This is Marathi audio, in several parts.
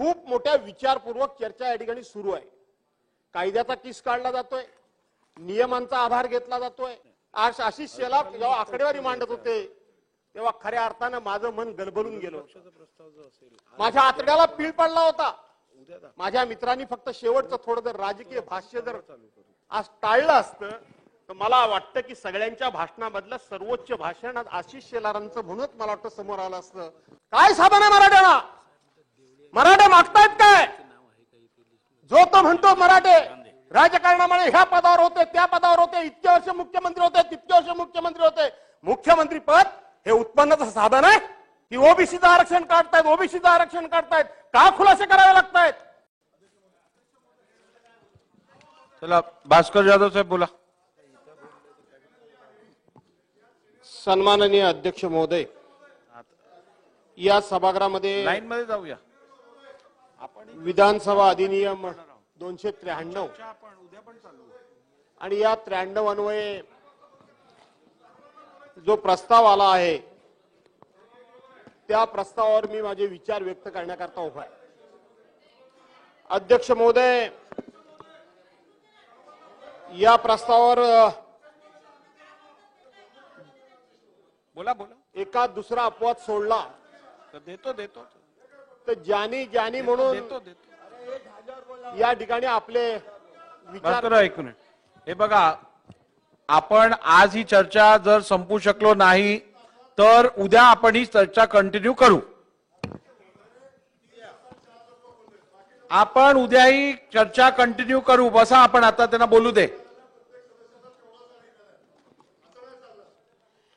खूप मोठ्या विचारपूर्वक चर्चा या ठिकाणी सुरू आहे। कायद्याचा किस काढला जातोय, नियमांचा आधार घेतला जातोय। आज आशिष शेलार जेव्हा आकडेवारी मांडत होते तेव्हा खऱ्या अर्थानं माझं मन गलबलून गेलं। माझ्या आतड्याला पीळ पडला होता। माझ्या मित्रांनी फक्त शेवटचं थोडं जर राजकीय भाष्य जर आज टाळलं असतं तर मला वाटतं की सगळ्यांच्या भाषणामधलं सर्वोच्च भाषण आज आशिष शेलारांचं म्हणूनच मला वाटतं समोर आलं असतं। काय साधन आहे मराठ्याला? मराठे मागतायत काय? जो तो म्हणतो मराठे राजकारणामुळे ह्या पदावर होते, त्या पदावर होते, इतके वर्ष मुख्यमंत्री होते, तितके वर्ष मुख्यमंत्री होते। मुख्यमंत्री पद हे उत्पन्नाचं साधन आहे की ओबीसीचं आरक्षण काढतायत, ओबीसीचं आरक्षण काढतायत? का खुलासे करावे लागतायत? चला भास्कर जाधव साहेब बोला। सन्माननीय अध्यक्ष महोदय, या सभागृहामध्ये लाईन मध्ये जाऊया। विधानसभा अधिनियम 293 आणि या 93 अन्वये जो प्रस्ताव आला आहे त्या प्रस्तावावर मी माझे विचार व्यक्त करण्याकरता उभा आहे। अध्यक्ष महोदय, या प्रस्तावावर बोला बोला। एका दुसरा अपवाद सोडला देतो देतो तर ज्यानी म्हणून देतो देतो या ठिकाणी आपले विचार ऐकून हे बघा, आपण आज ही चर्चा जर संपू शकलो नाही तर उद्या आपण ही चर्चा कंटिन्यू करू। आपण उद्या ही चर्चा कंटिन्यू करू। बसा, आपण आता त्यांना बोलू दे।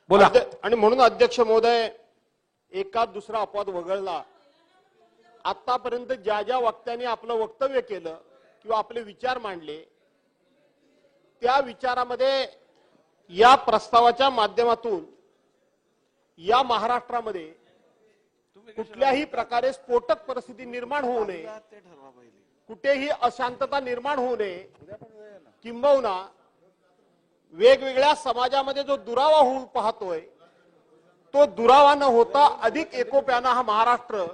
बोला। आणि म्हणून अध्यक्ष महोदय, एका दुसरा अपवाद वगळला आतापर्यंत ज्या ज्या वक्त्यांनी आपलं वक्तव्य केलं किंवा आपले विचार मांडले त्या विचारामध्ये या प्रस्तावाच्या माध्यमातून या महाराष्ट्रामध्ये कुठल्याही प्रकारे स्फोटक परिस्थिती निर्माण होऊ नये, कुठेही अशांतता निर्माण होऊ नये, किंबहुना वेगवेगळ्या समाजामध्ये जो दुरावा होऊ पाहतोय तो दुरावा न होता अधिक एकोप्यानं हा महाराष्ट्र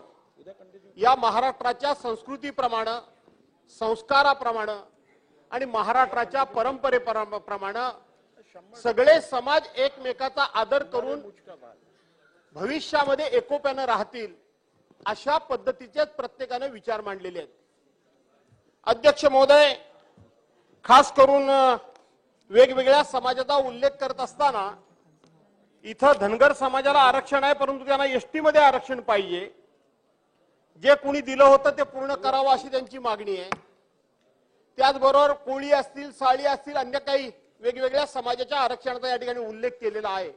या महाराष्ट्राच्या संस्कृतीप्रमाणे, संस्काराप्रमाणे आणि महाराष्ट्राच्या परंपरेप्रमाणे सगळे समाज एकमेकाचा आदर करून भविष्यामध्ये एकोप्यानं राहतील अशा पद्धतीचे प्रत्येकाने विचार मांडलेले आहेत। अध्यक्ष महोदय, खास करून वेगवेगळ्या समाजाचा उल्लेख करत असताना इथं धनगर समाजाला आरक्षण आहे, परंतु त्यांना एसटी मध्ये आरक्षण पाहिजे। जे कोणी दिलं होतं ते पूर्ण करावं अशी त्यांची मागणी आहे। त्याचबरोबर कोळी असतील, साळी असतील, अन्य काही वेगवेगळ्या समाजाच्या आरक्षणाचा या ठिकाणी उल्लेख केलेला आहे।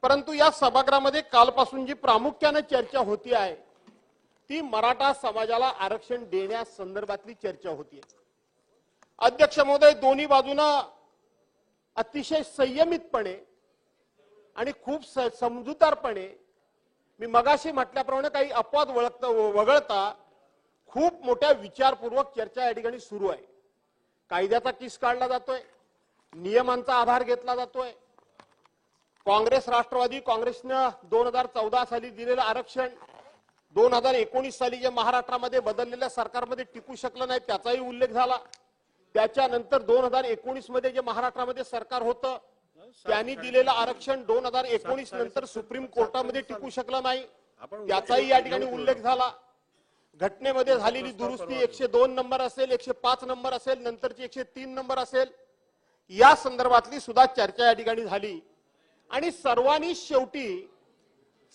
परंतु या सभागृहामध्ये कालपासून जी प्रामुख्याने चर्चा होती आहे ती मराठा समाजाला आरक्षण देण्यासंदर्भातली चर्चा होती। अध्यक्ष महोदय, दोन्ही बाजूनं अतिशय संयमितपणे आणि खूप समजूतदारपणे मी मगाशी म्हटल्याप्रमाणे काही अपवाद वगळता खूप मोठ्या विचारपूर्वक चर्चा या ठिकाणी सुरू आहे। कायद्याचा किस काढला जातोय, नियमांचा आधार घेतला जातोय। काँग्रेस, राष्ट्रवादी काँग्रेसनं 2014 साली दिलेलं आरक्षण 2019 साली जे महाराष्ट्रामध्ये बदललेल्या सरकारमध्ये टिकू शकलं नाही त्याचाही उल्लेख झाला। त्याच्यानंतर 2019 मध्ये जे महाराष्ट्रामध्ये सरकार होतं त्यांनी दिलेलं आरक्षण 2019 नंतर सुप्रीम कोर्टामध्ये टिकू शकलं नाही त्याचाही या ठिकाणी उल्लेख झाला। घटनेमध्ये झालेली दुरुस्ती 102 नंबर असेल, 105 नंबर असेल, नंतरची 103 नंबर असेल, या संदर्भातली सुद्धा चर्चा या ठिकाणी झाली। आणि सर्वांनी शेवटी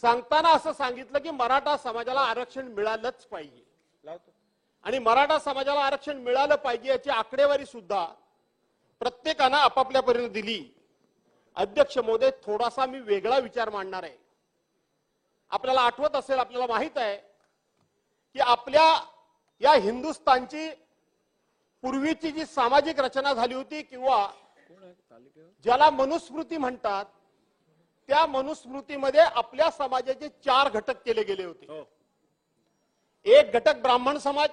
सांगताना असं सांगितलं की मराठा समाजाला आरक्षण मिळालंच पाहिजे आणि मराठा समाजाला आरक्षण मिळालं पाहिजे याची आकडेवारी सुद्धा प्रत्येकानं आपापल्या परीने दिली। अध्यक्ष महोदय, थोडासा मी वेगळा विचार मांडणार आहे। आपल्याला आठवत असेल, आपल्याला माहित आहे की आपल्या या हिंदुस्थानची पूर्वीची जी सामाजिक रचना झाली होती किंवा ज्याला मनुस्मृती म्हणतात त्या मनुस्मृतीमध्ये आपल्या समाजाचे 4 घटक केले गेले होते। एक घटक ब्राह्मण समाज,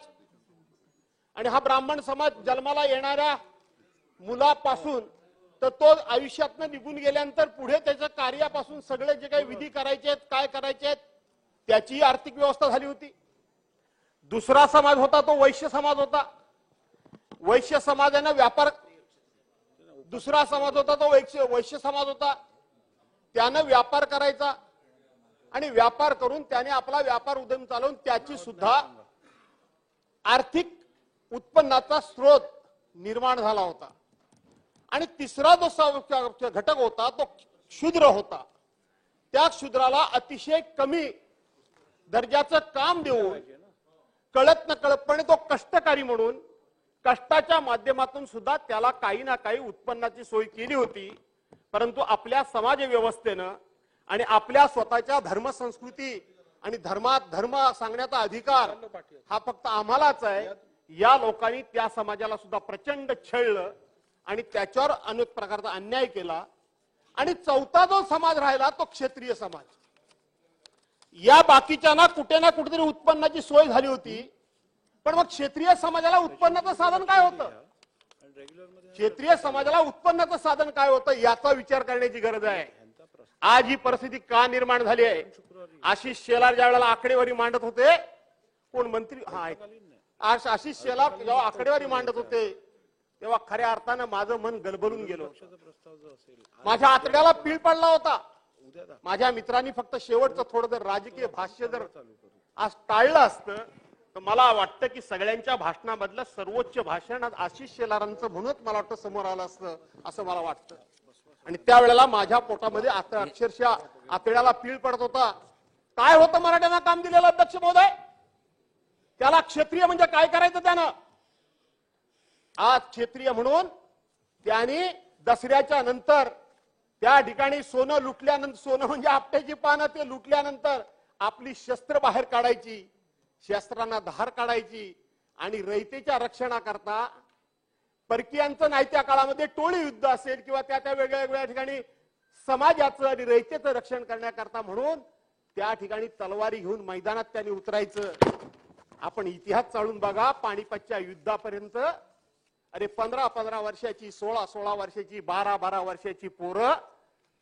आणि हा ब्राह्मण समाज जन्माला येणाऱ्या मुलापासून तर तो आयुष्यातनं निघून गेल्यानंतर पुढे त्याच्या कार्यापासून सगळे जे काही विधी करायचे आहेत, काय करायचे आहेत त्याची आर्थिक व्यवस्था झाली होती। दुसरा समाज होता तो वैश्य समाज होता. वैश्य समाजाने व्यापार, दुसरा समाज होता तो वैश्य समाज होता. त्यानं व्यापार करायचा आणि व्यापार करून त्याने आपला व्यापार उद्यम चालवून त्याची सुद्धा आर्थिक उत्पन्नाचा स्रोत निर्माण झाला होता. आणि तिसरा जो घटक होता तो शूद्र होता. त्या शूद्राला अतिशय कमी दर्जाचं काम देऊन कळत न कळतपणे तो कष्टकारी म्हणून कष्टाच्या माध्यमातून सुद्धा त्याला काही ना काही उत्पन्नाची सोय केली होती. परंतु आपल्या समाज व्यवस्थेनं आणि आपल्या स्वतःच्या धर्मसंस्कृती आणि धर्म सांगण्याचा अधिकार हा फक्त आम्हालाच आहे. या लोकांनी त्या समाजाला सुद्धा प्रचंड छळलं आणि त्याच्यावर अनेक प्रकारचा अन्याय केला. आणि चौथा जो समाज राहिला तो क्षत्रिय समाज. या बाकीच्यांना कुठे ना कुठेतरी उत्पन्नाची सोय झाली होती, पण मग क्षत्रिय समाजाला उत्पन्नाचं साधन काय होतं? क्षेत्रीय समाजाला उत्पन्नाचं साधन काय होतं याचा विचार करण्याची गरज आहे. आज ही परिस्थिती का निर्माण झाली आहे? आशिष शेलार ज्या वेळेला आकडेवारी मांडत होते, कोण मंत्री, आशिष शेलार जेव्हा आकडेवारी मांडत होते तेव्हा खऱ्या अर्थानं माझं मन गलबलून गेलं. माझ्या आतड्याला पीळ पडला होता. माझ्या मित्रांनी फक्त शेवटचं थोडं जर राजकीय भाष्य जर आज टाळलं असतं तर मला वाटतं की सगळ्यांच्या भाषणामधलं सर्वोच्च भाषण आज आशिष शेलारांचं म्हणूनच मला वाटतं समोर आलं असतं असं मला वाटतं. आणि त्यावेळेला माझ्या पोटामध्ये अक्षरशः आतड्याला पीळ पडत होता. काय होतं मराठ्यांना काम दिलेलं अध्यक्ष महोदय? त्याला क्षत्रिय म्हणजे काय करायचं त्यानं? आज क्षत्रिय म्हणून त्यांनी दसऱ्याच्या नंतर त्या ठिकाणी सोनं लुटल्यानंतर, सोनं म्हणजे आपट्याची पानं, ते लुटल्यानंतर आपली शस्त्र बाहेर काढायची, शस्त्रांना धार काढायची आणि रयतेच्या रक्षणाकरता परकीयांचं नाही त्या काळामध्ये टोळी युद्ध असेल किंवा त्या त्या वेगळ्या वेगळ्या ठिकाणी समाजाचं आणि रयतेचं रक्षण करण्याकरता म्हणून त्या ठिकाणी तलवारी घेऊन मैदानात त्यांनी उतरायचं. आपण इतिहास चाळून बघा, पानिपतच्या युद्धापर्यंत अरे 15-15 वर्षाची, 16-16 वर्षाची, 12-12 वर्षाची पोरं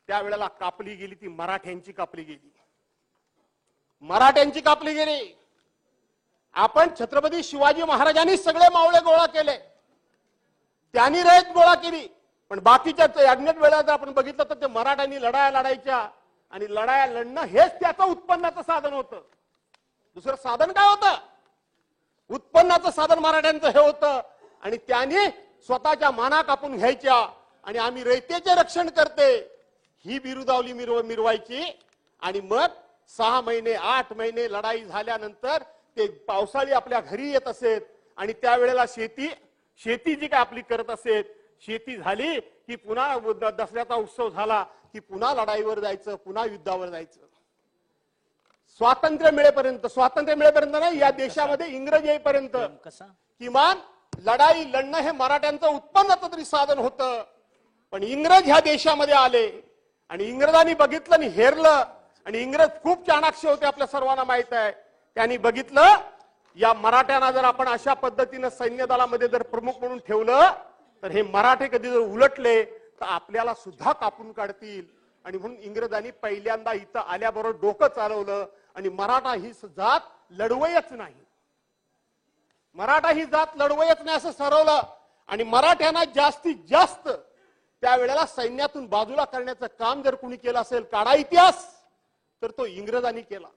त्यावेळेला कापली गेली. ती मराठ्यांची कापली गेली, मराठ्यांची कापली गेली. आपण छत्रपती शिवाजी महाराजांनी सगळे मावळे गोळा केले, त्यांनी रयत गोळा केली. पण बाकीच्या अज्ञात वेळा जर आपण बघितलं तर ते मराठ्यांनी लढाया लढायच्या आणि लढाया लढणं हेच त्याचं उत्पन्नाचं साधन होतं. दुसरं साधन काय होतं? उत्पन्नाचं साधन मराठ्यांचं हे होतं. आणि त्यांनी स्वतःच्या माना कापून घ्यायच्या आणि आम्ही रयतेचे रक्षण करते ही बिरुदावली मिरवायची. आणि मग 6 महिने 8 महिने लढाई झाल्यानंतर ते पावसाळी आपल्या घरी येत असेल आणि त्यावेळेला शेती जी काय आपली करत असेल, शेती झाली की पुन्हा दसऱ्याचा उत्सव झाला की पुन्हा लढाईवर जायचं, पुन्हा युद्धावर जायचं. स्वातंत्र्य मिळेपर्यंत नाही, या देशामध्ये इंग्रज येईपर्यंत किमान लढाई लढणं हे मराठ्यांचं उत्पन्नाचं तरी साधन होतं. पण इंग्रज ह्या देशामध्ये आले आणि इंग्रजांनी बघितलं आणि हेरलं. आणि इंग्रज खूप चाणाक्ष होते, आपल्या सर्वांना माहित आहे. त्यांनी बघितलं या मराठ्यांना जर आपण अशा पद्धतीनं सैन्य दलामध्ये जर प्रमुख म्हणून ठेवलं तर हे मराठे कधी जर उलटले तर आपल्याला सुद्धा कापून काढतील. आणि म्हणून इंग्रजांनी पहिल्यांदा इथं आल्याबरोबर डोकं चालवलं आणि मराठा ही जात लढवयच नाही, मराठा ही जात लढवयच नाही असं ठरवलं. आणि मराठ्यांना जास्तीत जास्त त्यावेळेला सैन्यातून बाजूला करण्याचं काम जर कुणी केलं असेल काढा इतिहास, तर तो इंग्रजांनी केला.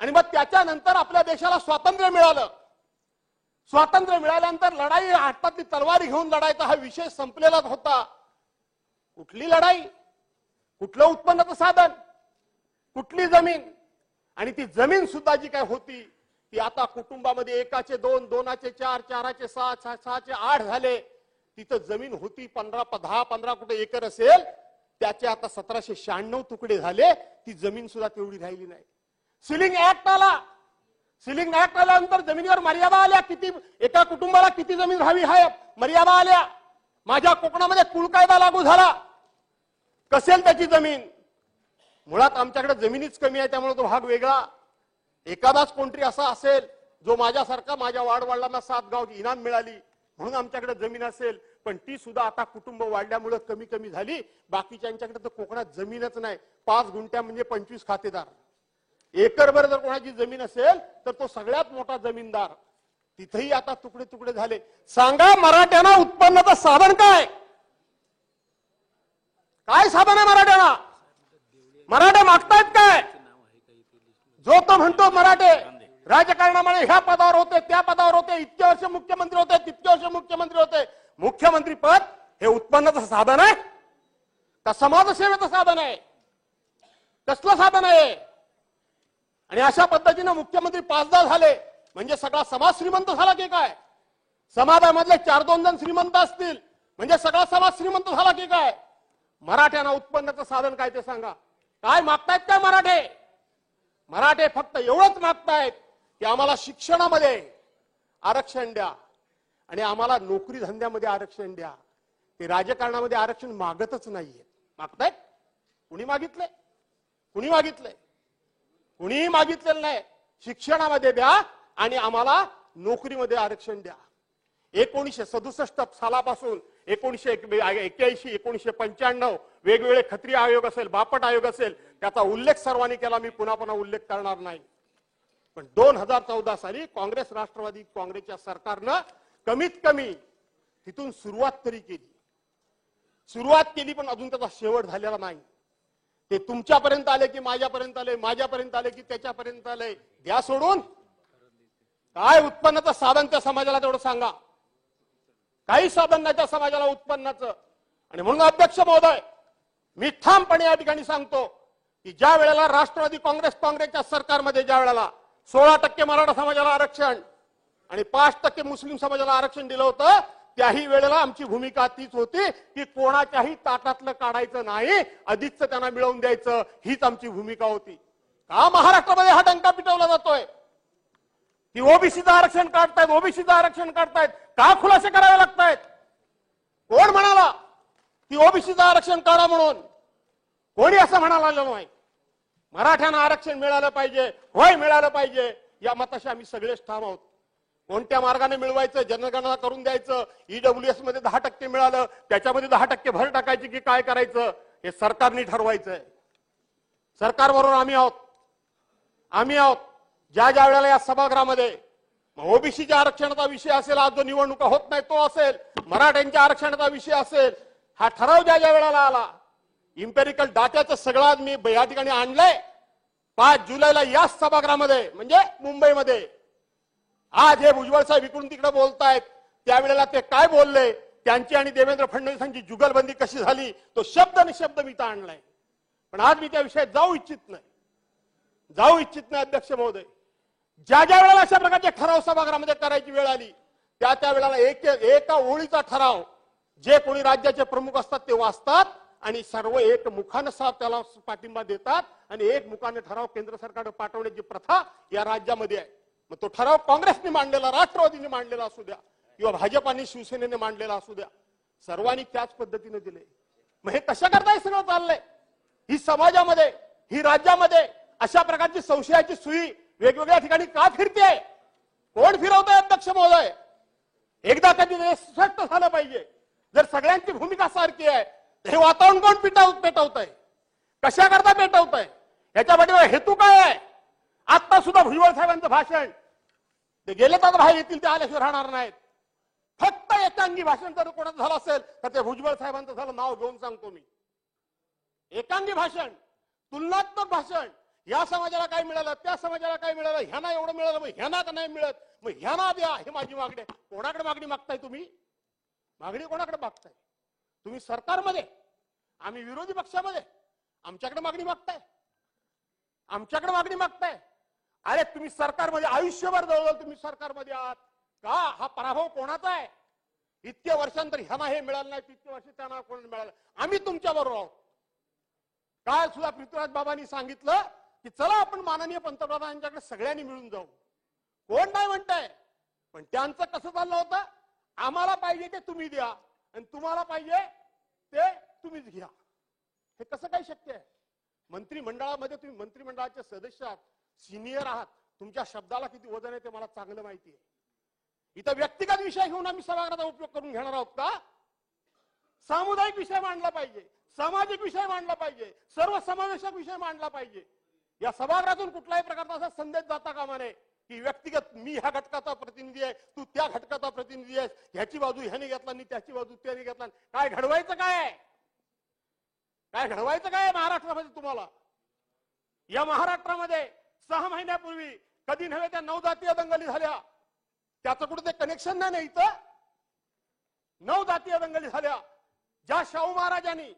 आणि मग त्याच्यानंतर आपल्या देशाला स्वातंत्र्य मिळालं. स्वातंत्र्य मिळाल्यानंतर लढाई, हातातली तलवारी घेऊन लढायचा हा विषय संपलेलाच होता. कुठली लढाई, कुठलं उत्पन्नाचं साधन, कुठली जमीन? आणि ती जमीन सुद्धा जी काय होती ती आता कुटुंबामध्ये एकाचे 2, 2चे 4, 4चे 6, 6चे 8 झाले. तिथं जमीन होती 10-15 कुठे एकर असेल, त्याचे आता 1796 तुकडे झाले. ती जमीन सुद्धा तेवढी राहिली नाही. सिलिंग ऍक्ट आल्यानंतर जमिनीवर मर्यादा आल्या. किती एका कुटुंबाला किती जमीन राहावी हा मर्यादा आल्या. माझ्या कोकणामध्ये कुळ कायदा लागू झाला. कसेल त्याची जमीन? मुळात आमच्याकडे जमिनीच कमी आहे, त्यामुळे तो भाग वेगळा. एखादाच कोणतरी असा असेल जो माझ्यासारखा, माझ्या वाडवडिलांना 7 गाव इनाम मिळाली म्हणून आमच्याकडे जमीन असेल, पण ती सुद्धा आता कुटुंब वाढल्यामुळे कमी झाली. बाकीच्यांच्याकडे तर कोकणात जमीनच नाही. 5 गुंठ्या म्हणजे 25 खातेदार. एकरभर जर कोणाची जमीन असेल तर तो सगळ्यात मोठा जमीनदार. तिथेही आता तुकडे तुकडे झाले. सांगा मराठ्यांना उत्पन्नाचं साधन काय? काय साधन आहे मराठ्यांना? मराठे मागतायत काय? जो तो म्हणतो मराठे राजकारणामुळे ह्या पदावर होते, त्या पदावर होते, इतके वर्ष मुख्यमंत्री होते, तितके वर्ष मुख्यमंत्री होते. मुख्यमंत्री पद हे उत्पन्नाचं साधन आहे का समाजसेवेचं साधन आहे? कसलं साधन आहे? आणि अशा पद्धतीने मुख्यमंत्री 5-10 झाले म्हणजे सगळा समाज श्रीमंत झाला की काय? समाजामधले 4-2 जण श्रीमंत असतील म्हणजे सगळा समाज श्रीमंत झाला की काय? मराठ्यांना उत्पन्नाचं साधन काय ते सांगा. काय मागतायत काय मराठे? मराठे फक्त एवढंच मागतायत की आम्हाला शिक्षणामध्ये आरक्षण द्या आणि आम्हाला नोकरी धंद्यामध्ये आरक्षण द्या. ते राजकारणामध्ये आरक्षण मागतच नाहीये. मागतायत? कुणी मागितलंय? कुणी मागितलंय? कुणीही मागितलेलं नाही. शिक्षणामध्ये द्या आणि आम्हाला नोकरीमध्ये आरक्षण द्या. 1967 सालापासून 1981, 1995 वेगवेगळे खत्री आयोग असेल, बापट आयोग असेल, त्याचा उल्लेख सर्वांनी केला. मी पुन्हा पुन्हा उल्लेख करणार नाही. पण 2014 साली काँग्रेस राष्ट्रवादी काँग्रेसच्या सरकारनं कमीत कमी तिथून सुरुवात तरी केली. सुरुवात केली पण अजून त्याचा शेवट झालेला नाही. ते तुमच्यापर्यंत आले की माझ्यापर्यंत आले, माझ्यापर्यंत आले की त्याच्यापर्यंत आले. द्या सोडून. काय उत्पन्नाचं साधन त्या समाजाला तेवढं सांगा. काही साधन नाही त्या समाजाला उत्पन्नाचं. आणि म्हणून अध्यक्ष महोदय मी ठामपणे या ठिकाणी सांगतो की ज्या वेळेला राष्ट्रवादी काँग्रेसच्या सरकारमध्ये ज्या वेळेला 16% मराठा समाजाला आरक्षण आणि 5% मुस्लिम समाजाला आरक्षण दिलं होतं, त्याही वेळेला आमची भूमिका तीच होती की कोणाच्याही ताटातलं काढायचं नाही, अधिकचं त्यांना मिळवून द्यायचं, हीच आमची भूमिका होती. का महाराष्ट्रामध्ये हा डंका पिटवला जातोय की ओबीसीचं आरक्षण काढतायत, ओबीसीचं आरक्षण काढतायत? का खुलासे करावे लागतायत? कोण म्हणाला की ओबीसीचं आरक्षण काढा म्हणून? कोणी असं म्हणाला नाही. मराठ्यांना आरक्षण मिळालं पाहिजे, होय मिळालं पाहिजे, या मताशी आम्ही सगळेच ठाम आहोत. कोणत्या मार्गाने मिळवायचं? जनगणना करून द्यायचं. ईडब्ल्यूएस मध्ये 10% मिळालं, त्याच्यामध्ये 10% भर टाकायची की काय करायचं हे सरकारने ठरवायचंय. सरकारबरोबर आम्ही आहोत. आम्ही आहोत. ज्या ज्या वेळेला या सभागृहामध्ये ओबीसीच्या आरक्षणाचा विषय असेल, आज जो निवडणुका होत नाही तो असेल, मराठ्यांच्या आरक्षणाचा विषय असेल, हा ठराव ज्या ज्या वेळेला आला, इम्पेरिकल डाटाचं सगळं मी या ठिकाणी आणलंय. 5 जुलैला याच सभागृहामध्ये म्हणजे मुंबईमध्ये आज हे भुजबळ साहेब इकडून तिकडे बोलतायत, त्यावेळेला ते काय बोलले, त्यांची आणि देवेंद्र फडणवीसांची जुगलबंदी कशी झाली, तो शब्द निशब्द मी इथं आणलाय. पण आज मी त्या विषयात जाऊ इच्छित नाही अध्यक्ष महोदय. ज्या ज्या वेळेला अशा प्रकारचे ठराव सभागृहामध्ये करायची वेळ आली, त्या वेळेला एका ओळीचा ठराव जे कोणी राज्याचे प्रमुख असतात ते वाचतात आणि सर्व एक मुखानं त्याला पाठिंबा देतात आणि एक मुखाने ठराव केंद्र सरकारकडे पाठवण्याची प्रथा या राज्यामध्ये आहे. मग तो ठराव काँग्रेसने मांडलेला, राष्ट्रवादीने मांडलेला असू द्या किंवा भाजपाने शिवसेनेने मांडलेला असू द्या, सर्वांनी त्याच पद्धतीने दिले. मग हे कशा करता हे सगळं चाललंय? ही समाजामध्ये, ही राज्यामध्ये अशा प्रकारची संशयाची सुई वेगवेगळ्या ठिकाणी का फिरते? कोण फिरवतंय अध्यक्ष महोदय? एकदा कधी स्पष्ट झालं पाहिजे. जर सगळ्यांची भूमिका सारखी आहे हे वातावरण कोण पेटवत आहे? कशा करता पेटवत आहे? याच्या पाठीवर हेतू काय आहे? आता सुद्धा भुजबळ साहेबांचं भाषण, ते गेले तर बाहेर येतील, ते आल्याशिवाय राहणार नाहीत. फक्त एकांगी भाषण जर कोणाचं झालं असेल तर ते भुजबळ साहेबांचं झालं. नाव घेऊन सांगतो मी. एकांगी भाषण, तुलनात्मक भाषण. या समाजाला काय मिळालं, त्या समाजाला काय मिळालं, ह्यांना एवढं मिळालं, मग ह्यांना का नाही मिळत, मग ह्यांना द्या, हे माझी मागणी आहे. कोणाकडे मागणी मागताय तुम्ही? मागणी कोणाकडे मागताय तुम्ही? सरकारमध्ये, आम्ही विरोधी पक्षामध्ये, आमच्याकडे मागणी मागताय? आमच्याकडे मागणी मागताय? अरे तुम्ही सरकारमध्ये आयुष्यभर जवळ तुम्ही सरकारमध्ये आहात का? हा पराभव कोणाचा आहे? इतके वर्षांतर ह्यांना हे मिळालं नाही, तितके वर्ष त्यांना कोण मिळालं. आम्ही तुमच्या बरोबर आहोत. काल सुद्धा पृथ्वीराज बाबांनी सांगितलं की चला आपण माननीय पंतप्रधानांच्याकडे सगळ्यांनी मिळून जाऊ. कोण नाही म्हणताय, पण त्यांचं कसं चाललं होतं? आम्हाला पाहिजे ते तुम्ही द्या आणि तुम्हाला पाहिजे ते तुम्हीच घ्या. हे कसं काय शक्य आहे? मंत्रिमंडळामध्ये तुम्ही मंत्रिमंडळाचे सदस्य आहात, सिनियर आहात, तुमच्या शब्दाला किती वजन आहे ते मला चांगलं माहिती आहे. इथं व्यक्तिगत विषय घेऊन आम्ही सभागृहाचा उपयोग करून घेणार आहोत का? सामुदायिक विषय मांडला पाहिजे, सामाजिक विषय मांडला पाहिजे, सर्वसमावेशक विषय मांडला पाहिजे. या सभागृहातून कुठल्याही प्रकारचा असा संदेश जाता कामा नये की व्यक्तिगत मी ह्या घटकाचा प्रतिनिधी आहे, तू त्या घटकाचा प्रतिनिधी आहेस, ह्याची बाजू ह्याने घेतला आणि त्याची बाजू त्याने घेतला. काय घडवायचं काय? काय घडवायचं काय महाराष्ट्रामध्ये तुम्हाला? या महाराष्ट्रामध्ये 6 महिन्यापूर्वी कधी नव्हे त्या 9 जातीय दंगली झाल्या, त्याचं कुठे ते कनेक्शन नाही इथं. 9 जातीय दंगली झाल्या, ज्या शाहू महाराजांनी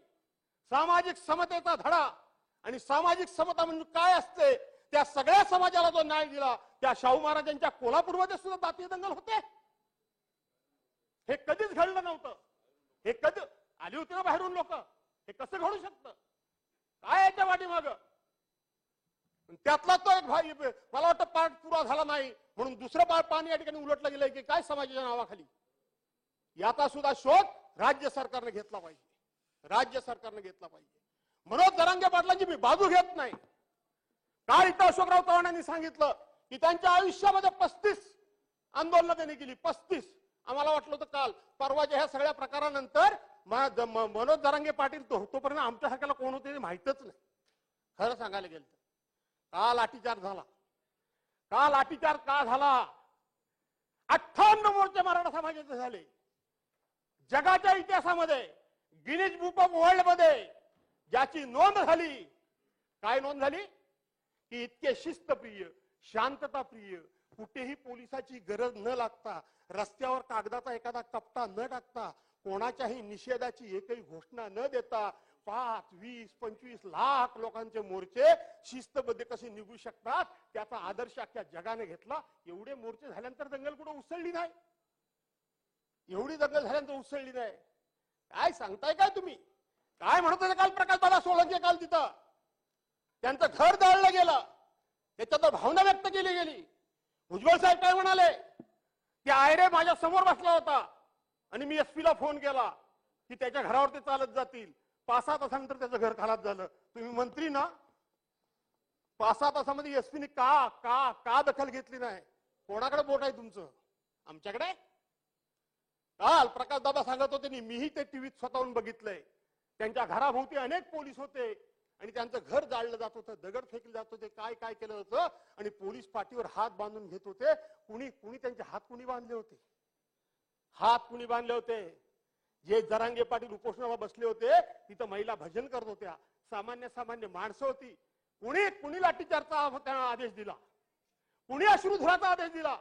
सामाजिक समतेचा धडा आणि सामाजिक समता म्हणजे काय असते त्या सगळ्या समाजाला जो न्याय दिला, त्या शाहू महाराजांच्या कोल्हापूरमध्ये सुद्धा जातीय दंगल होते. हे कधीच घडलं नव्हतं. हे कधी आली होती ना बाहेरून लोक, हे कसं घडू शकतं? काय याच्या पाठीमागं? त्यातला तो एक भाई मला वाटतं पाठ पुरा झाला नाही म्हणून दुसरं पाणी या ठिकाणी उलटलं गेलंय की काय समाजाच्या नावाखाली. याचा सुद्धा शोध राज्य सरकारने घेतला पाहिजे. राज्य सरकारने घेतला पाहिजे. मनोज जरांगे पाटलांची मी बाजू घेत नाही. काल इथं अशोकराव चव्हाणांनी सांगितलं की त्यांच्या आयुष्यामध्ये 35 आंदोलनं त्यांनी केली. 35. आम्हाला वाटलं होतं काल परवाच्या ह्या सगळ्या प्रकारानंतर मनोज जरांगे पाटील तोपर्यंत आमच्यासारख्याला कोण होते माहितच नाही. खरं सांगायला गेलं तर का लाठीचार्ज झाला? का लाठीचार्ज का झाला? 58 मोर्चे मराठा समाजाचे झाले. जगाच्या इतिहासामध्ये गिनीज बुक ऑफ वर्ल्ड मध्ये ज्याची नोंद झाली, काय नोंद झाली की इतके शिस्तप्रिय, शांतताप्रिय, कुठेही पोलिसाची गरज न लागता, रस्त्यावर कागदाचा एखादा कपटा न टाकता, कोणाच्याही निषेधाची एकही घोषणा न देता 5, 20, 25 लाख लोकांचे मोर्चे शिस्तबद्ध कसे निघू शकतात त्याचा आदर्श अख्ख्या जगाने घेतला. एवढे मोर्चे झाल्यानंतर दंगल कुठं उसळली नाही. एवढी दंगल झाल्यानंतर उसळली नाही. काय सांगताय काय तुम्ही? काय म्हणत होते काल प्रकाश दादा सोळंके? काल तिथं त्यांचं घर जाळलं गेलं, त्याच्यात भावना व्यक्त केली गेली. भुजबळ साहेब काय म्हणाले की आयरे माझ्या समोर बसला होता आणि मी एसपीला फोन केला की त्याच्या घरावर ते चालत जातील. 5-6 तासानंतर त्याचं घर खराब झालं. तुम्ही मंत्री ना, 5-6 तासामध्ये एसपीने का का का दखल घेतली नाही? कोणाकडे बोट आहे तुमचं? आमच्याकडे. काल प्रकाश दादा सांगत होते, मीही ते टीव्हीत स्वतःहून बघितलंय. त्यांच्या घराभोवती अनेक पोलीस होते आणि त्यांचं घर जाळलं जात होतं, दगड फेकले जात होते, काय काय केलं होतं आणि पोलीस पाठीवर हात बांधून घेत होते. कुणी त्यांचे हात कुणी बांधले होते? हात कुणी बांधले होते? जे जरांगे पाटील उपोषणाला बसले होते तिथं महिला भजन करत होत्या, सामान्य माणसं होती. कुणी लाठीचार्जचा आदेश दिला? कुणी अश्रुधुराचा आदेश दिला?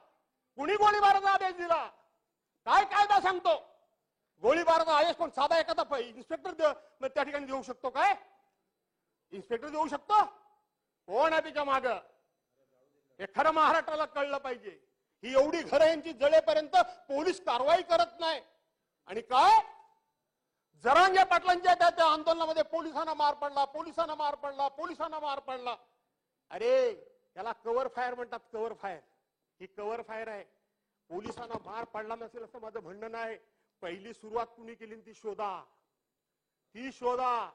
कुणी गोळीबाराचा आदेश दिला? काय कायदा सांगतो? गोळीबाराचा आदेश कोण साधा एखादा इन्स्पेक्टर त्या ठिकाणी देऊ शकतो? काय इन्स्पेक्टर देऊ शकतो? कोण आहे त्याच्या माग? हे खरं महाराष्ट्राला कळलं पाहिजे. ही एवढी घरं यांची जळेपर्यंत पोलीस कारवाई करत नाही. आणि काय जरांगे पाटलांच्या त्या आंदोलनामध्ये पोलिसांना मार पडला. अरे याला कव्हर फायर म्हणतात. कव्हर फायर ही कव्हर फायर आहे. पोलिसांना मार पडला नसेल असं माझं म्हणणं नाही. पहिली सुरुवात कुणी केली ती शोधा.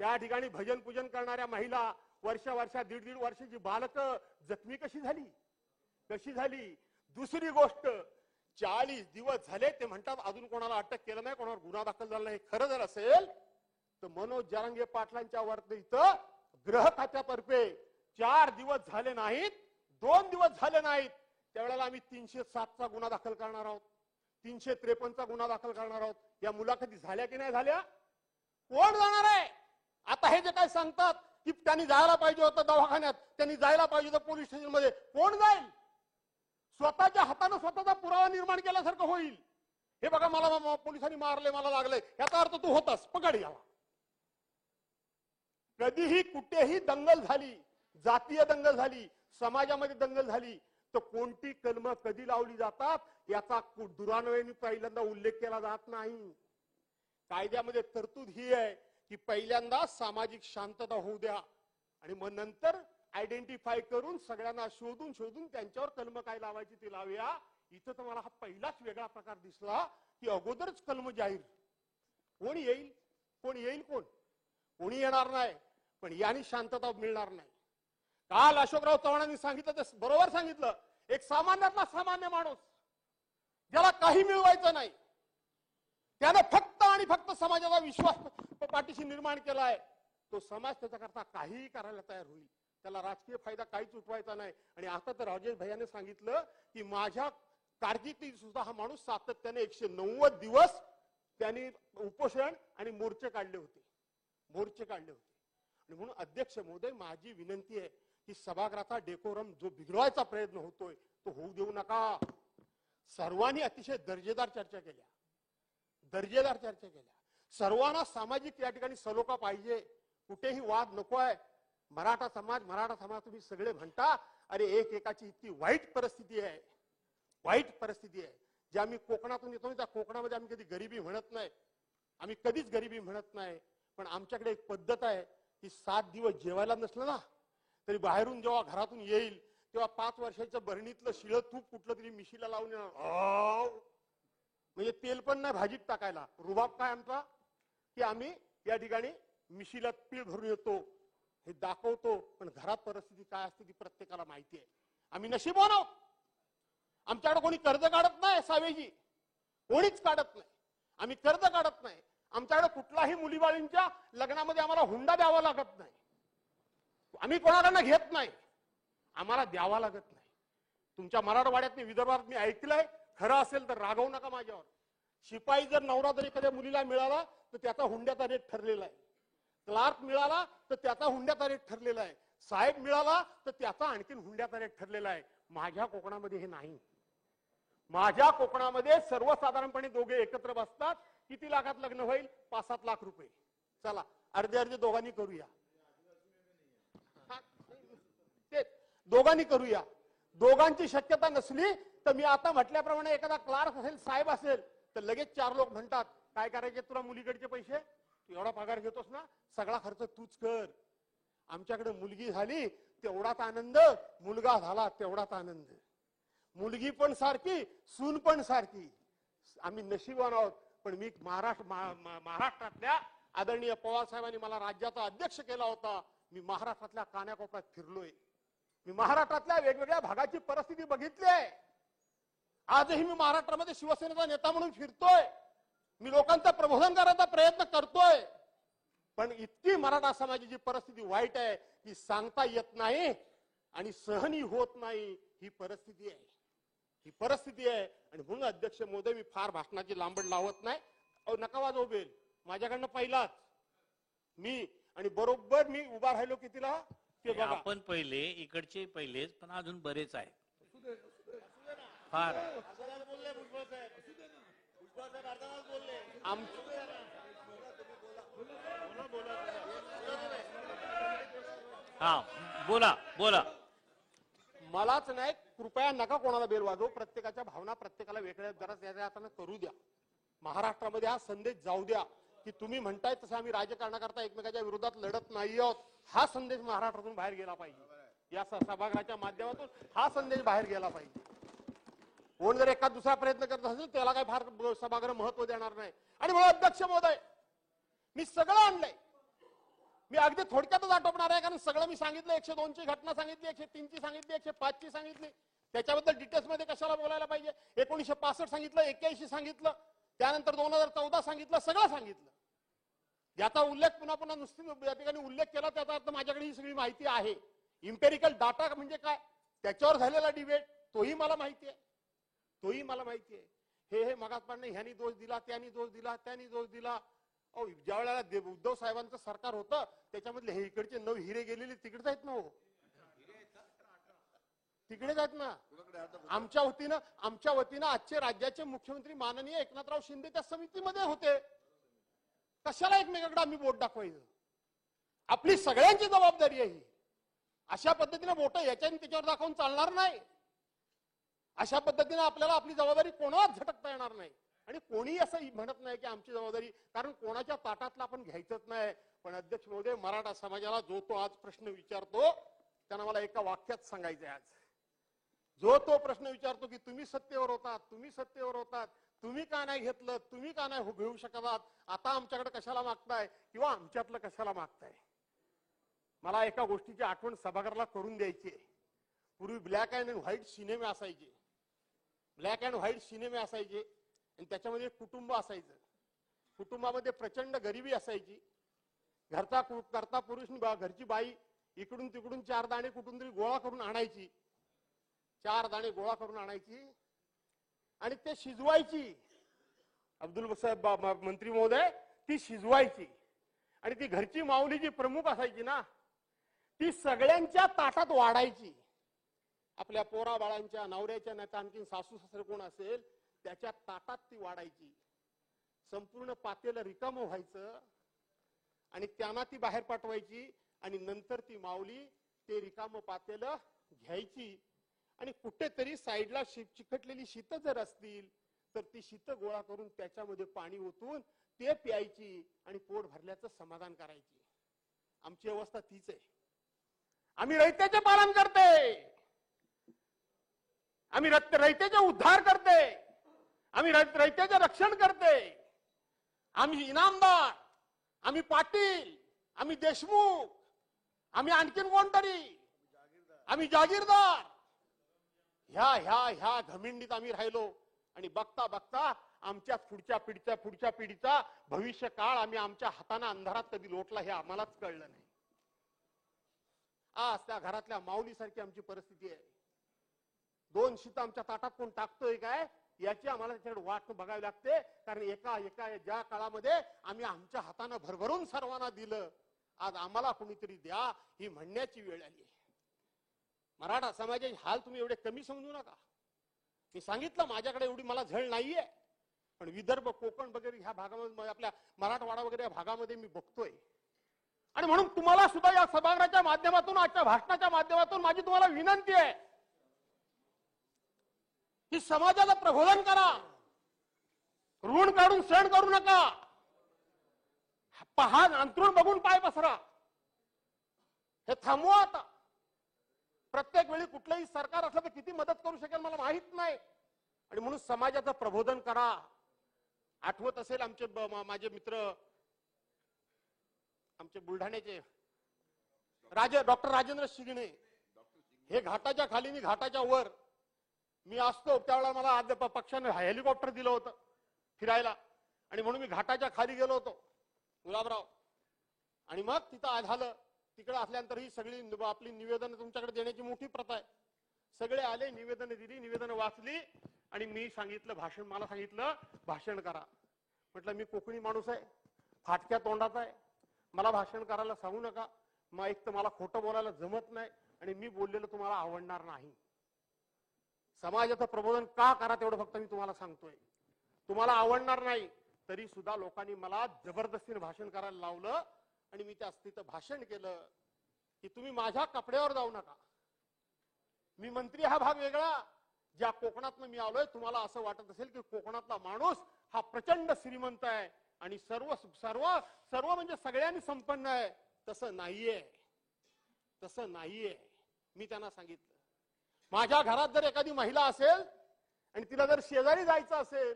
त्या ठिकाणी भजन पूजन करणाऱ्या महिला, वर्ष 1.5 वर्षाची बालकं जखमी कशी झाली? दुसरी गोष्ट, 40 दिवस झाले ते म्हणतात अजून कोणाला अटक केलं नाही, कोणावर गुन्हा दाखल झाला नाही. खरं जर असेल तर मनोज जरांगे पाटलांच्या वरती इथं गृह खात्यातर्फे 4 दिवस झाले नाहीत, 2 दिवस झाले नाहीत, त्यावेळेला आम्ही 307चा गुन्हा दाखल करणार आहोत, 353चा गुन्हा दाखल करणार आहोत. या मुलाखती झाल्या की नाही झाल्या? कोण जाणार आहे? आता हे जे काय सांगतात की त्यांनी जायला पाहिजे होतं दवाखान्यात, त्यांनी जायला पाहिजे होतं पोलीस स्टेशन मध्ये, कोण जाईल? स्वतःच्या हाताने स्वतःचा पुरावा निर्माण केल्यासारखं होईल. हे बघा मला पोलिसांनी मारले, मला लागले, याचा अर्थ तू होतास, पकड याला. कधीही कुठेही दंगल झाली, जातीय दंगल झाली, समाजामध्ये दंगल झाली तर कोणती कलम कधी लावली जातात याचा दुरान्वयाने पहिल्यांदा उल्लेख केला जात नाही. कायद्यामध्ये तरतूद ही आहे की पहिल्यांदा सामाजिक शांतता होऊ द्या आणि मग नंतर आयडेंटिफाय करून सगळ्यांना शोधून त्यांच्यावर कलम काय लावायची ते लावूया. इथं तर मला हा पहिलाच वेगळा प्रकार दिसला की अगोदरच कलम जाहीर. कोण येईल? कोणी येणार नाही, पण याने शांतता मिळणार नाही. काल अशोकराव चव्हाणांनी सांगितलं ते बरोबर सांगितलं. एक सामान्यातला सामान्य माणूस ज्याला काही मिळवायचं नाही, त्याने फक्त आणि फक्त समाजाचा विश्वास पाठीशी निर्माण केलाय, तो समाज त्याच्याकरता काहीही करायला तयार होईल. त्याला राजकीय फायदा काहीच उठवायचा नाही. आणि आता तर राजेश भैयाने सांगितलं की माझ्या कारकिर्दीत सुद्धा हा माणूस सातत्याने 190 दिवस त्यांनी उपोषण आणि मोर्चे काढले होते. आणि म्हणून अध्यक्ष महोदय, माझी विनंती आहे की सभागृहाचा डेकोरम जो बिघडवायचा प्रयत्न होतोय तो होऊ देऊ नका. सर्वांनी अतिशय दर्जेदार चर्चा केल्या. सर्वांना सामाजिक या ठिकाणी सलोखा पाहिजे. कुठेही वाद नको आहे. मराठा समाज तुम्ही सगळे म्हणता, अरे एकाची इतकी वाईट परिस्थिती आहे. जे आम्ही कोकणातून येतो त्या कोकणामध्ये आम्ही कधी गरिबी म्हणत नाही. पण आमच्याकडे एक पद्धत आहे की 7 दिवस जेवायला नसलं ना तरी बाहेरून जेव्हा घरातून येईल तेव्हा 5 वर्षाच्या बरणीतलं शिळं तूप कुठलं तरी मिशीला लावून येणार. म्हणजे तेल पण नाही भाजीत टाकायला. रुबाब काय आमचा की आम्ही या ठिकाणी मिशीला पीळ भरून येतो, हे दाखवतो. पण घरात परिस्थिती काय असते ती प्रत्येकाला माहिती आहे. आम्ही नशीबवान आहोत. आमच्याकडे कोणी कर्ज काढत नाही. सावेजी कोणीच काढत नाही. आम्ही कर्ज काढत नाही. आमच्याकडे कुठलाही मुलीबाळींच्या लग्नामध्ये आम्हाला हुंडा द्यावा लागत नाही. आम्ही कोणाकडनं घेत नाही. आम्हाला द्यावा लागत नाही. तुमच्या मराठवाड्यात विदर्भात मी ऐकलंय, खरं असेल तर रागवू नका माझ्यावर. शिपाई जर नवरा जर एखाद्या मुलीला मिळाला तर त्याचा हुंड्याचा रेट ठरलेला आहे. क्लार्क मिळाला तर त्याचा हुंड्याचा रेट ठरलेला आहे. साहेब मिळाला तर त्याचा आणखीन हुंड्याचा रेट ठरलेला आहे. माझ्या कोकणामध्ये हे नाही. माझ्या कोकणामध्ये सर्वसाधारणपणे दोघे एकत्र बसतात. किती लाखात लग्न होईल? 5-7 लाख रुपये. चला अर्धे दोघांनी करूया. दोघांनी करूया. दोघांची शक्यता नसली तर मी आता म्हटल्याप्रमाणे एखादा क्लार्क असेल, साहेब असेल तर लगेच 4 लोक म्हणतात काय करायचे तुला मुलीकडचे पैसे? तू एवढा पगार घेतोस ना, सगळा खर्च तूच कर. आमच्याकडे मुलगी झाली तेवढाच आनंद, मुलगा झाला तेवढाच आनंद. मुलगी पण सारखी, सून पण सारखी. आम्ही नशीबवान आहोत. पण मी महाराष्ट्रातल्या आदरणीय पवार साहेबांनी मला राज्याचा अध्यक्ष केला होता. मी महाराष्ट्रातल्या कानाकोपऱ्यात फिरलोय. मी महाराष्ट्रातल्या वेगवेगळ्या भागाची परिस्थिती बघितली आहे. आजही मी महाराष्ट्रामध्ये शिवसेनेचा नेता म्हणून फिरतोय. मी लोकांचं प्रबोधन करायचा प्रयत्न करतोय. पण इतकी मराठा समाजाची परिस्थिती वाईट आहे की सांगता येत नाही आणि सहनही होत नाही. ही परिस्थिती आहे. आणि म्हणून अध्यक्ष महोदय, मी फार भाषणाची लांबड लावत नाही. नका वाजवू बेल. माझ्याकडनं पहिलाच मी आणि बरोबर मी उभा राहिलो कितीला ते बघा. आपण पहिले इकडचे पहिलेच, पण अजून बरेच आहे फार. हा बोला. मलाच नाही, कृपया नका कोणाला बेल वाजवू. प्रत्येकाच्या भावना प्रत्येकाला वेगळ्या जरा त्याच्या करू द्या. महाराष्ट्रामध्ये हा संदेश जाऊ द्या की तुम्ही म्हणताय तसं आम्ही राजकारणाकरता एकमेकाच्या विरोधात लढत नाही आहोत. हा संदेश महाराष्ट्रातून बाहेर गेला पाहिजे. या सभागृहाच्या माध्यमातून हा संदेश बाहेर गेला पाहिजे. कोण जर एका दुसरा प्रयत्न करत असेल त्याला काही फार सभागृह महत्व देणार नाही. आणि म्हणून अध्यक्ष महोदय, मी सगळं आणलंय. मी अगदी थोडक्यातच आटोपणार आहे, कारण सगळं मी सांगितलं. 102 ची घटना सांगितली, 103 ची सांगितली, 105 ची सांगितली. त्याच्याबद्दल डिटेल्स मध्ये कशाला बोलायला पाहिजे? 1965 सांगितलं, 81 सांगितलं, त्यानंतर 2014 सांगितलं, सगळं सांगितलं. याचा उल्लेख पुन्हा नुसती या ठिकाणी उल्लेख केला त्याचा अर्थ माझ्याकडे ही सगळी माहिती आहे. इम्पेरिकल डाटा म्हणजे काय त्याच्यावर झालेला डिबेट तोही मला माहिती आहे. हे मगासपासून ह्यांनी दोष दिला, त्यांनी दोष दिला. ज्या वेळेला उद्धव साहेबांचं सरकार होतं त्याच्यामधले हे इकडचे 9 हिरे गेलेले तिकडेच आहेत ना. हो तिकडेच आहेत ना. आमच्या वतीनं आजचे राज्याचे मुख्यमंत्री माननीय एकनाथराव शिंदे त्या समितीमध्ये होते. कशाला एकमेकांकडे आम्ही बोट दाखवायचं? आपली सगळ्यांची जबाबदारी आहे ही. अशा पद्धतीने बोट याच्याने त्याच्यावर दाखवून चालणार नाही. अशा पद्धतीने आपल्याला आपली जबाबदारी कोणालाच झटकता येणार नाही. आणि कोणी असं म्हणत नाही की आमची जबाबदारी, कारण कोणाच्या ताटातला आपण घ्यायचंच नाही. पण अध्यक्ष महोदय, मराठा समाजाला जो तो आज प्रश्न विचारतो त्यांना मला एका वाक्यात सांगायचंय. आज जो तो प्रश्न विचारतो की तुम्ही सत्तेवर होतात, तुम्ही का नाही घेतलं, तुम्ही का नाही घेऊ शकत आहात, आता आमच्याकडे कशाला मागताय किंवा आमच्यातलं कशाला मागताय. मला एका गोष्टीची आठवण सभागृहाला करून द्यायची आहे. पूर्वी ब्लॅक अँड व्हाईट सिनेमे असायचे आणि त्याच्यामध्ये एक कुटुंब असायचं. कुटुंबामध्ये प्रचंड गरिबी असायची. करता पुरुष घरची बाई इकडून तिकडून 4 दाणे कुठून तरी गोळा करून आणायची, 4 दाणे गोळा करून आणायची आणि ते शिजवायची. अब्दुल साहेब मंत्री महोदय, ती शिजवायची आणि ती घरची माऊली जी प्रमुख असायची ना, ती सगळ्यांच्या ताटात वाढायची. आपल्या पोरा बाळांच्या, नवऱ्याच्या, नाही आणखी सासू सासरे कोण असेल त्याच्या ताटात ती वाढायची. संपूर्ण पातेलं रिकामं व्हायचं आणि त्यांना ती बाहेर पाठवायची आणि नंतर ती माऊली ते रिकामं पातेलं घ्यायची आणि कुठेतरी साईडला चिकटलेली शीत जर असतील तर ती शीत गोळा करून त्याच्यामध्ये पाणी ओतून ते प्यायची आणि पोट भरल्याचं समाधान करायची. आमची अवस्था तीच आहे. आम्ही रयतेचे पालन करते, आम्ही रयतेचे उद्धार करते, आम्ही रयतेचे रक्षण करते. आम्ही इनामदार, आम्ही पाटील, आम्ही देशमुख, आम्ही आणखीन कोणतरी, आम्ही जागीरदार, ह्या ह्या ह्या घमिंडीत आम्ही राहिलो आणि बघता बघता आमच्या पुढच्या पिढीचा भविष्य काळ आम्ही आमच्या हाताने अंधारात कधी लोटला हे आम्हालाच कळलं नाही. आज त्या घरातल्या माऊलीसारखी आमची परिस्थिती आहे. 2 शीत आमच्या ताटात कोण टाकतोय काय याची आम्हाला त्याच्याकडे वाट बघावी लागते. कारण एका ज्या काळामध्ये आम्ही आमच्या हाताने भरभरून सर्वांना दिलं, आज आम्हाला कोणीतरी द्या ही म्हणण्याची वेळ आली आहे. मराठा समाजाचे हाल तुम्ही एवढे कमी समजू नका. मी सांगितलं माझ्याकडे एवढी मला झळ नाहीये, पण विदर्भ, कोकण वगैरे ह्या भागामध्ये, आपल्या मराठवाडा वगैरे या भागामध्ये मी बघतोय. आणि म्हणून तुम्हाला सुद्धा या सभागृहाच्या माध्यमातून, आजच्या भाषणाच्या माध्यमातून माझी तुम्हाला विनंती आहे की समाजाला प्रबोधन करा, ऋण काढून सण करू नका. पहा, अंतरुण बघून पाय पसरा, हे थांबवा आता. प्रत्येक वेळी कुठलंही सरकार असलं तर किती मदत करू शकेल मला माहित नाही. आणि म्हणून समाजाचं प्रबोधन करा. आठवत असेल आमचे माझे मित्र, आमचे बुलढाण्याचे डॉक्टर राजेंद्र शिगणे, हे घाटाच्या खाली मी घाटाच्या वर मी असतो त्यावेळेला मला पक्षाने हेलिकॉप्टर दिलं होतं फिरायला आणि म्हणून मी घाटाच्या खाली गेलो होतो गुलाबराव. आणि मग तिथं झालं, तिकडे असल्यानंतर ही सगळी आपली निवेदन तुमच्याकडे देण्याची मोठी प्रथा आहे. सगळे आले, निवेदन दिली, निवेदन वाचली आणि मी सांगितलं मला सांगितलं भाषण करा. म्हटलं मी कोकणी माणूस आहे, फाटक्या तोंडाचा आहे, मला भाषण करायला सांगू नका. मग एक तर मला खोटं बोलायला जमत नाही आणि मी बोललेलं तुम्हाला आवडणार नाही. समाजाचं प्रबोधन का करा तेवढं फक्त मी तुम्हाला सांगतोय. तुम्हाला आवडणार नाही तरी सुद्धा लोकांनी मला जबरदस्तीने भाषण करायला लावलं आणि मी त्या स्थितीत भाषण केलं की तुम्ही माझ्या कपड्यावर जाऊ नका. मी मंत्री हा भाग वेगळा. ज्या कोकणातनं मी आलोय, तुम्हाला असं वाटत असेल की कोकणातला माणूस हा प्रचंड श्रीमंत आहे आणि सर्व सर्व सर्व म्हणजे सगळ्यांनी संपन्न आहे. तसं नाहीये, तसं नाहीये. मी त्यांना सांगितलं माझ्या घरात जर एखादी महिला असेल आणि तिला जर शेजारी जायचं असेल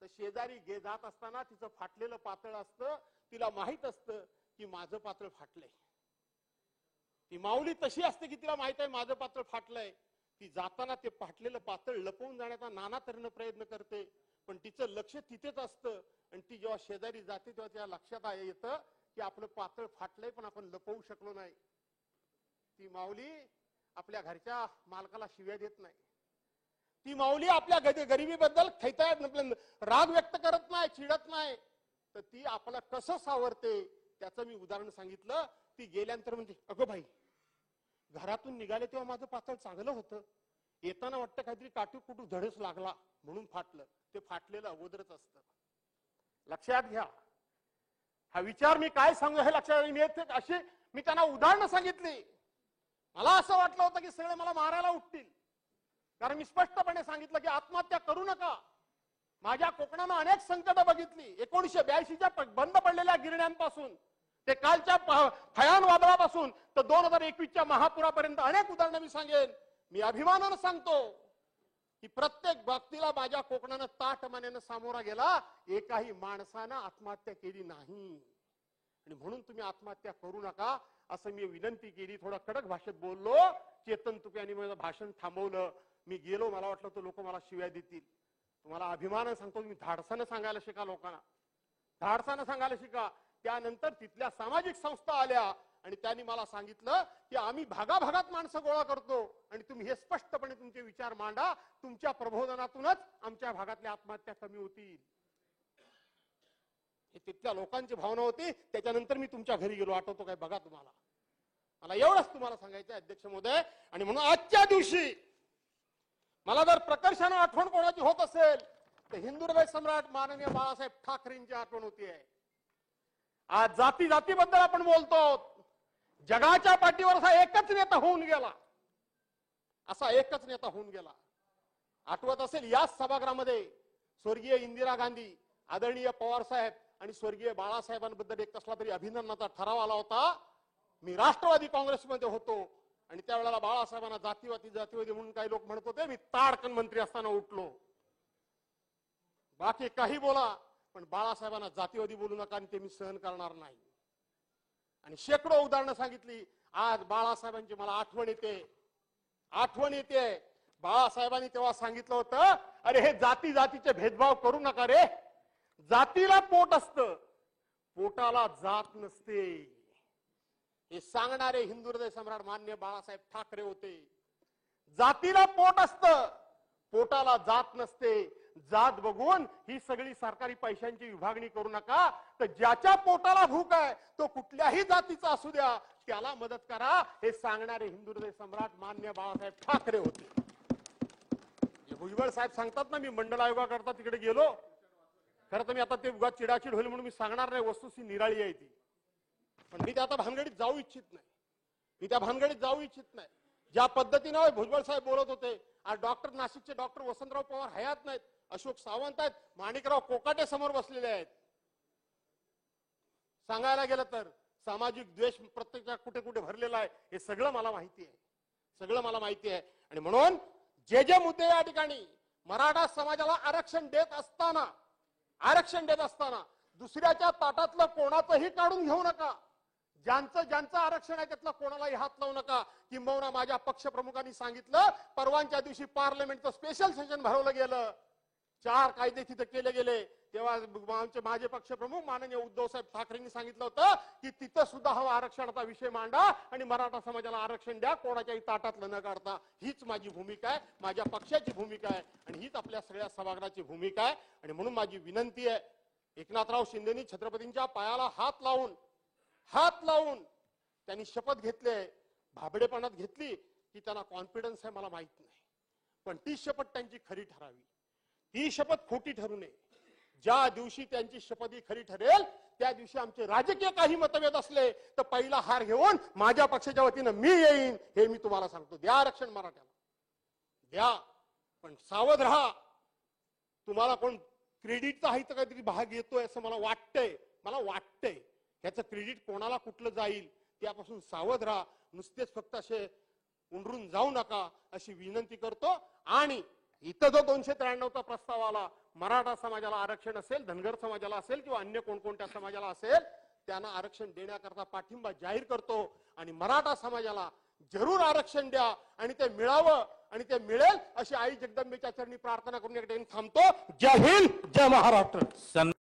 तर शेजारी जात असताना तिचं फाटलेलं पातळ असतं, तिला माहित असतं की माझं पातळ फाटलंय. ती माऊली तशी असते की तिला माहित आहे माझं पातळ फाटलंय. ती जाताना ते फाटलेलं पातळ लपवून जाण्याचा नाना तऱ्हेने प्रयत्न करते, पण तिचं लक्ष तिथेच असतं. आणि ती जेव्हा शेजारी जाते तेव्हा त्या लक्षात येतं की आपलं पातळ फाटलंय पण आपण लपवू शकलो नाही. ती माऊली आपल्या घरच्या मालकाला शिव्या देत नाही. ती माऊली आपल्या गरिबीबद्दल राग व्यक्त करत नाही, चिडत नाही. तर ती आपला कसं सावरते त्याचं मी उदाहरण सांगितलं. ती गेल्यानंतर म्हणजे अगं भाई, घरातून निघाले तेव्हा माझं पातळ चांगलं होतं, येताना वाटतं काहीतरी काटू कुटू धडच लागला म्हणून फाटलं. ते फाटलेलं अगोदरच असतं. लक्षात घ्या. हा विचार मी काय सांगू हे लक्षात अशी मी त्यांना उदाहरणं सांगितली. मला असं वाटलं होतं की सगळे मला मारायला उठतील, कारण मी स्पष्टपणे सांगितलं की आत्महत्या करू नका. माझ्या कोकणानं अनेक संकट बघितली. 1982च्या बंद पडलेल्या गिरण्यांपासून ते कालच्या भयान वादळापासून तर 2021च्या महापुरापर्यंत अनेक उदाहरणं मी सांगेन. मी अभिमानानं सांगतो की प्रत्येक बाबतीला माझ्या कोकणानं ताठमानेनं सामोरा गेला. एकाही माणसानं आत्महत्या केली नाही. आणि म्हणून तुम्ही आत्महत्या करू नका असं मी विनंती केली. थोडा कडक भाषेत बोललो. चेतन तुपे यांनी माझं भाषण थांबवलं. मी गेलो, मला वाटलं तर लोक मला शिव्या देतील. तुम्हाला अभिमानानं सांगतो, मी धाडसानं सांगायला शिका, लोकांना धाडसानं सांगायला शिका. त्यानंतर तिथल्या सामाजिक संस्था आल्या आणि त्यांनी मला सांगितलं की आम्ही भागाभागात माणसं गोळा करतो आणि तुम्ही हे स्पष्टपणे तुमचे विचार मांडा, तुमच्या प्रबोधनातूनच आमच्या भागातल्या आत्महत्या कमी होतील. हे तिथल्या लोकांची भावना होती. त्याच्यानंतर मी तुमच्या घरी गेलो, आठवतो काय बघा तुम्हाला. मला एवढंच तुम्हाला सांगायचं आहे अध्यक्ष महोदय. आणि म्हणून आजच्या दिवशी मला जर प्रकर्षानं आठवण कोणाची होत असेल तर हिंदू हृदय सम्राट माननीय बाळासाहेब ठाकरेंची आठवण होतीये. आज जाती जातीबद्दल आपण बोलतो. जगाच्या पाठीवर असा एकच नेता होऊन गेला, असा एकच नेता होऊन गेला. आठवत असेल याच सभागृहामध्ये स्वर्गीय इंदिरा गांधी, आदरणीय पवार साहेब आणि स्वर्गीय बाळासाहेबांबद्दल एक कसला तरी अभिनंदनाचा ठराव आला होता. मी राष्ट्रवादी काँग्रेसमध्ये होतो आणि त्यावेळेला बाळासाहेबांना जातीवादी म्हणून काही लोक म्हणत होते. मी ताडकन मंत्री असताना उठलो. बाकी काही बोला पण बाळासाहेबांना जातीवादी बोलू नका आणि ते मी सहन करणार नाही. आणि शेकडो उदाहरणं सांगितली. आज बाळासाहेबांची मला आठवण येते. बाळासाहेबांनी तेव्हा सांगितलं होतं, अरे हे जातीचे भेदभाव करू नका रे. जातीला पोट असतं, पोटाला जात नसते. हे सांगणारे हिंदू हृदय सम्राट मान्य बाळासाहेब ठाकरे होते. जातीला पोट असतं, पोटाला जात नसते. जात बघून ही सगळी सरकारी पैशांची विभागणी करू नका. तर ज्याच्या पोटाला भूक आहे तो कुठल्याही जातीचा असू द्या, त्याला मदत करा. हे सांगणारे हिंदू हृदय सम्राट मान्य बाळासाहेब ठाकरे होते. भुजबळ साहेब सांगतात ना, मी मंडल आयोगाकरता तिकडे गेलो. खरं तर मी आता ते उगाच चिडाचिड होईल म्हणून मी सांगणार नाही, वस्तुस्थिती निराळी आहे ती. पण मी त्या आता भानगडीत जाऊ इच्छित नाही. ज्या पद्धतीनं भुजबळ साहेब बोलत होते. आज नाशिकचे डॉक्टर वसंतराव पवार हयात नाहीत, अशोक सावंत आहेत, माणिकराव कोकाटे समोर बसलेले आहेत. सांगायला गेलं तर सामाजिक द्वेष प्रत्येक कुठे कुठे भरलेला आहे. हे सगळं मला माहिती आहे. आणि म्हणून जे मुद्दे या ठिकाणी मराठा समाजाला आरक्षण देत असताना दुसऱ्याच्या ताटातलं कोणाचंही काढून घेऊ नका. ज्यांचं आरक्षण आहे त्यातलं कोणालाही हात लावू नका. किंबहुना माझ्या पक्षप्रमुखांनी सांगितलं, परवानच्या दिवशी पार्लमेंटचं स्पेशल सेशन भरवलं गेलं, 4 कायदे तिथे केले गेले. तेव्हा माझे पक्षप्रमुख माननीय उद्धव साहेब ठाकरेंनी सांगितलं होतं की तिथं सुद्धा हा आरक्षणाचा विषय मांडा आणि मराठा समाजाला आरक्षण द्या, कोणाच्याही ताटातलं न काढता. हीच माझी भूमिका आहे, माझ्या पक्षाची भूमिका आहे आणि हीच आपल्या सगळ्या सभागृहाची भूमिका आहे. आणि म्हणून माझी विनंती आहे, एकनाथराव शिंदेनी छत्रपतींच्या पायाला हात लावून त्यांनी शपथ घेतली आहे. भाबडेपणात घेतली की त्यांना कॉन्फिडन्स आहे मला माहित नाही, पण ती शपथ त्यांची खरी ठरावी. ती शपथ खोटी ठरू नये. ज्या दिवशी त्यांची शपथ ही खरी ठरेल त्या दिवशी आमचे राजकीय काही मतभेद असले तर पहिला हार घेऊन माझ्या पक्षाच्या वतीनं मी येईन, हे मी तुम्हाला सांगतो. द्या आरक्षण मराठ्याला, द्या, पण सावध राहा. तुम्हाला कोण क्रेडिटचा आहे तर काहीतरी भाग येतोय असं मला वाटतंय. ह्याचं क्रेडिट कोणाला कुठलं जाईल त्यापासून सावध राहा. नुसतेच फक्त असे उंडरून जाऊ नका अशी विनंती करतो. आणि इथं जो 293चा प्रस्ताव आला, मराठा समाजाला आरक्षण असेल, धनगर समाजाला असेल किंवा अन्य कोणकोणत्या समाजाला असेल, त्यांना आरक्षण देण्याकरता पाठिंबा जाहीर करतो. आणि मराठा समाजाला जरूर आरक्षण द्या आणि ते मिळावं आणि ते मिळेल अशी आई जगदंबेच्या चरणी प्रार्थना करून एक थांबतो. जय हिंद, जय महाराष्ट्र.